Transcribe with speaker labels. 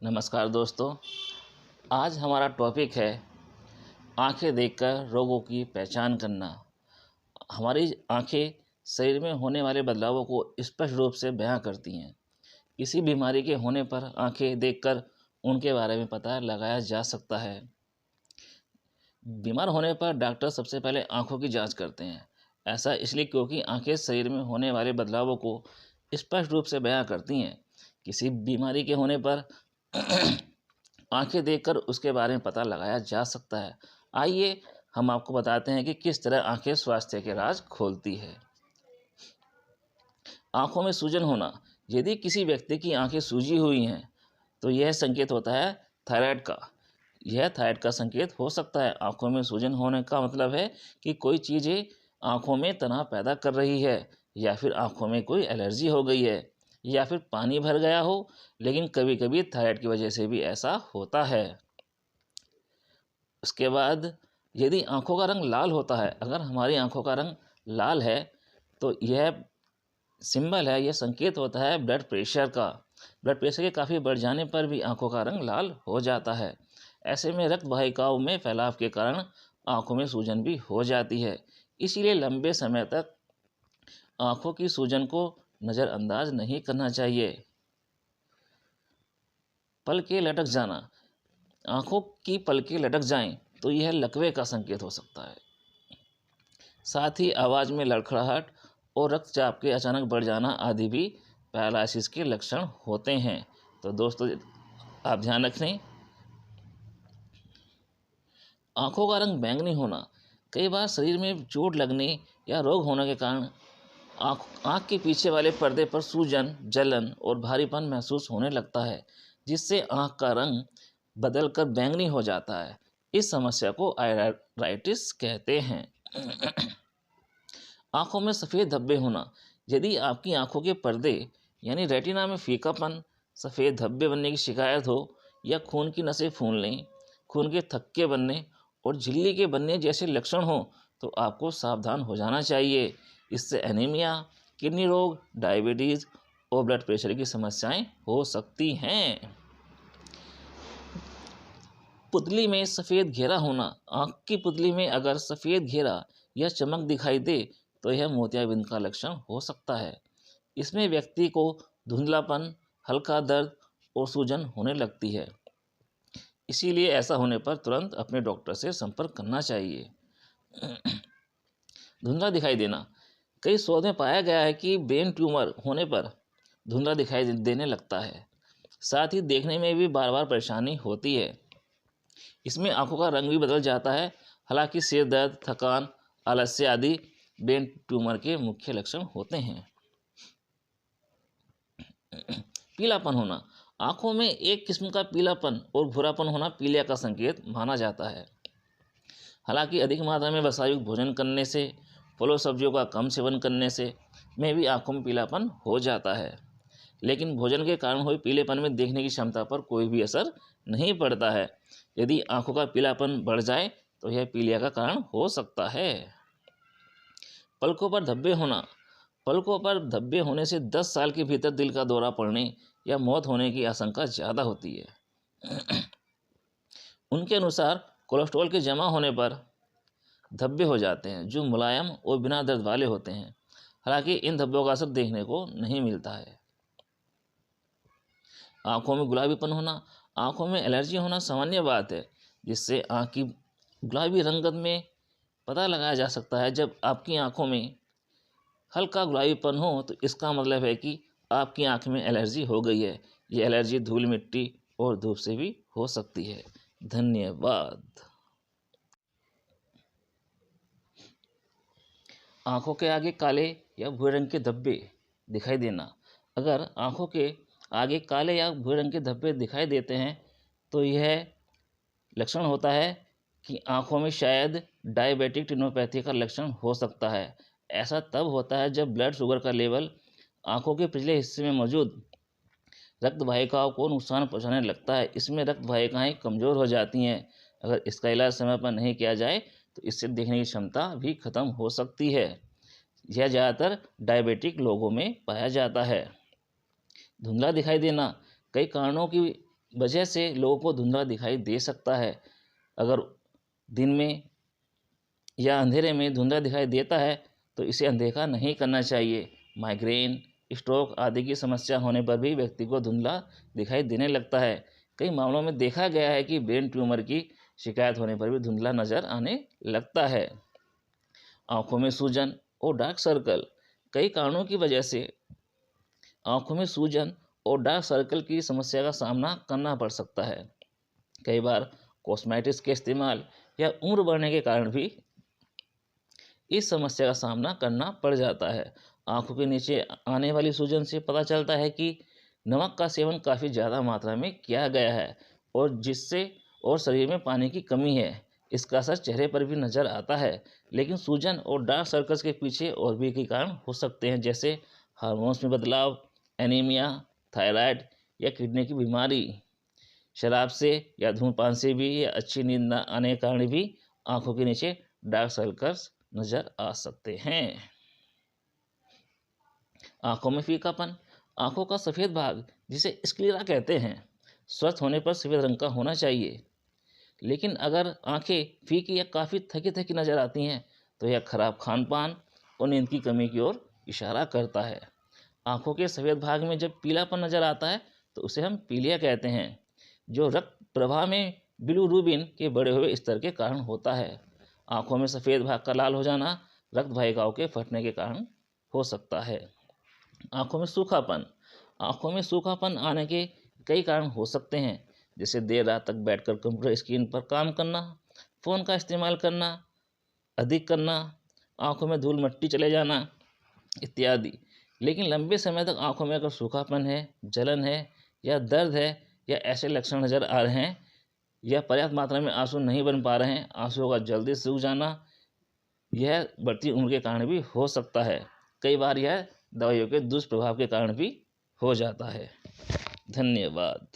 Speaker 1: नमस्कार दोस्तों, आज हमारा टॉपिक है आंखें देखकर रोगों की पहचान करना। हमारी आंखें शरीर में होने वाले बदलावों को स्पष्ट रूप से बयां करती हैं। किसी बीमारी के होने पर आंखें देखकर उनके बारे में पता लगाया जा सकता है। बीमार होने पर डॉक्टर सबसे पहले आंखों की जांच करते हैं। ऐसा इसलिए क्योंकि आंखें शरीर में होने वाले बदलावों को स्पष्ट रूप से बयां करती हैं। किसी बीमारी के होने पर आंखें देखकर उसके बारे में पता लगाया जा सकता है। आइए हम आपको बताते हैं कि किस तरह आंखें स्वास्थ्य के राज खोलती है। आंखों में सूजन होना। यदि किसी व्यक्ति की आंखें सूजी हुई हैं तो यह संकेत होता है थायराइड का। यह थायराइड का संकेत हो सकता है। आंखों में सूजन होने का मतलब है कि कोई चीज़ें आंखों में तनाव पैदा कर रही है, या फिर आंखों में कोई एलर्जी हो गई है, या फिर पानी भर गया हो। लेकिन कभी कभी थायराइड की वजह से भी ऐसा होता है। उसके बाद यदि आंखों का रंग लाल होता है, अगर हमारी आंखों का रंग लाल है तो यह सिंबल है, यह संकेत होता है ब्लड प्रेशर का। ब्लड प्रेशर के काफ़ी बढ़ जाने पर भी आंखों का रंग लाल हो जाता है। ऐसे में रक्त वाहिकाओं में फैलाव के कारण आंखों में सूजन भी हो जाती है। इसीलिए लंबे समय तक आंखों की सूजन को नज़रअंदाज नहीं करना चाहिए। पलकें लटक जाना। आंखों की पलकें लटक जाएं तो यह लकवे का संकेत हो सकता है। साथ ही आवाज़ में लड़खड़ाहट और रक्तचाप के अचानक बढ़ जाना आदि भी पैरालिसिस के लक्षण होते हैं। तो दोस्तों, आप ध्यान रखें। आंखों का रंग बैंगनी होना। कई बार शरीर में चोट लगने या रोग होने के कारण आँख के पीछे वाले पर्दे पर सूजन, जलन और भारीपन महसूस होने लगता है, जिससे आँख का रंग बदलकर बैंगनी हो जाता है। इस समस्या को आइराइटिस कहते हैं। आँखों में सफ़ेद धब्बे होना। यदि आपकी आँखों के पर्दे यानी रेटिना में फीकापन, सफ़ेद धब्बे बनने की शिकायत हो, या खून की नसें फूलने, खून के थक्के बनने और झिल्ली के बनने जैसे लक्षण हो, तो आपको सावधान हो जाना चाहिए। इससे एनीमिया, किडनी रोग, डायबिटीज़ और ब्लड प्रेशर की समस्याएं हो सकती हैं। पुतली में सफ़ेद घेरा होना। आँख की पुतली में अगर सफ़ेद घेरा या चमक दिखाई दे तो यह मोतियाबिंद का लक्षण हो सकता है। इसमें व्यक्ति को धुंधलापन, हल्का दर्द और सूजन होने लगती है। इसीलिए ऐसा होने पर तुरंत अपने डॉक्टर से संपर्क करना चाहिए। धुंधला दिखाई देना। कई शोध में पाया गया है कि ब्रेन ट्यूमर होने पर धुंधला दिखाई देने लगता है। साथ ही देखने में भी बार बार परेशानी होती है। इसमें आंखों का रंग भी बदल जाता है। हालांकि सिर दर्द, थकान, आलस्य आदि ब्रेन ट्यूमर के मुख्य लक्षण होते हैं। पीलापन होना। आंखों में एक किस्म का पीलापन और भूरापन होना पीलिया का संकेत माना जाता है। हालांकि अधिक मात्रा में वसायुक्त भोजन करने से, फलों सब्जियों का कम सेवन करने से में भी आंखों में पीलापन हो जाता है। लेकिन भोजन के कारण हुए पीलेपन में देखने की क्षमता पर कोई भी असर नहीं पड़ता है। यदि आंखों का पीलापन बढ़ जाए तो यह पीलिया का कारण हो सकता है। पलकों पर धब्बे होना। पलकों पर धब्बे होने से 10 साल के भीतर दिल का दौरा पड़ने या मौत होने की आशंका ज़्यादा होती है। उनके अनुसार कोलेस्ट्रॉल के जमा होने पर धब्बे हो जाते हैं, जो मुलायम और बिना दर्द वाले होते हैं। हालांकि इन धब्बों का असर देखने को नहीं मिलता है। आँखों में गुलाबीपन होना। आँखों में एलर्जी होना सामान्य बात है, जिससे आँख की गुलाबी रंगत में पता लगाया जा सकता है। जब आपकी आँखों में हल्का गुलाबीपन हो तो इसका मतलब है कि आपकी आँख में एलर्जी हो गई है। ये एलर्जी धूल, मिट्टी और धूप से भी हो सकती है। धन्यवाद। आँखों के आगे काले या भूरे रंग के धब्बे दिखाई देना। अगर आँखों के आगे काले या भूरे रंग के धब्बे दिखाई देते हैं तो यह लक्षण होता है कि आँखों में शायद डायबिटिक रेटिनोपैथी का लक्षण हो सकता है। ऐसा तब होता है जब ब्लड शुगर का लेवल आँखों के पिछले हिस्से में मौजूद रक्त वाहिकाओं को नुकसान पहुंचाने लगता है। इसमें रक्त वाहिकाएँ कमज़ोर हो जाती हैं। अगर इसका इलाज समय पर नहीं किया जाए तो इससे देखने की क्षमता भी खत्म हो सकती है। यह ज़्यादातर डायबिटिक लोगों में पाया जाता है। धुंधला दिखाई देना। कई कारणों की वजह से लोगों को धुंधला दिखाई दे सकता है। अगर दिन में या अंधेरे में धुंधला दिखाई देता है तो इसे अनदेखा नहीं करना चाहिए। माइग्रेन, स्ट्रोक आदि की समस्या होने पर भी व्यक्ति को धुंधला दिखाई देने लगता है। कई मामलों में देखा गया है कि ब्रेन ट्यूमर की शिकायत होने पर भी धुंधला नज़र आने लगता है। आँखों में सूजन और डार्क सर्कल, कई कारणों की वजह से आँखों में सूजन और डार्क सर्कल की समस्या का सामना करना पड़ सकता है। कई बार कॉस्मेटिक्स के इस्तेमाल या उम्र बढ़ने के कारण भी इस समस्या का सामना करना पड़ जाता है। आँखों के नीचे आने वाली सूजन से पता चलता है कि नमक का सेवन काफ़ी ज़्यादा मात्रा में किया गया है और शरीर में पानी की कमी है। इसका असर चेहरे पर भी नज़र आता है। लेकिन सूजन और डार्क सर्कल्स के पीछे और भी कई कारण हो सकते हैं, जैसे हार्मोन्स में बदलाव, एनीमिया, थायराइड या किडनी की बीमारी, शराब से या धूम्रपान से भी या अच्छी नींद न आने के कारण भी आँखों के नीचे डार्क सर्कल्स नज़र आ सकते हैं। आँखों में फीकापन, आँखों का सफ़ेद भाग जिसे स्क्लेरा कहते हैं, स्वस्थ होने पर सफ़ेद रंग का होना चाहिए। लेकिन अगर आँखें फीकी या काफ़ी थकी थकी नज़र आती हैं तो यह खराब खान पान और नींद की कमी की ओर इशारा करता है। आँखों के सफ़ेद भाग में जब पीलापन नज़र आता है तो उसे हम पीलिया कहते हैं, जो रक्त प्रवाह में बिलिरुबिन के बढ़े हुए स्तर के कारण होता है। आँखों में सफ़ेद भाग का लाल हो जाना रक्त वाहिकाओं के फटने के कारण हो सकता है। आँखों में सूखापन, आँखों में सूखापन आने के कई कारण हो सकते हैं, जैसे देर रात तक बैठकर कंप्यूटर स्क्रीन पर काम करना, फ़ोन का इस्तेमाल करना अधिक करना, आँखों में धूल मिट्टी चले जाना इत्यादि। लेकिन लंबे समय तक आँखों में अगर सूखापन है, जलन है या दर्द है या ऐसे लक्षण नज़र आ रहे हैं या पर्याप्त मात्रा में आंसू नहीं बन पा रहे हैं, आंसुओं का जल्दी सूख जाना, यह बढ़ती उम्र के कारण भी हो सकता है। कई बार यह दवाइयों के दुष्प्रभाव के कारण भी हो जाता है। धन्यवाद।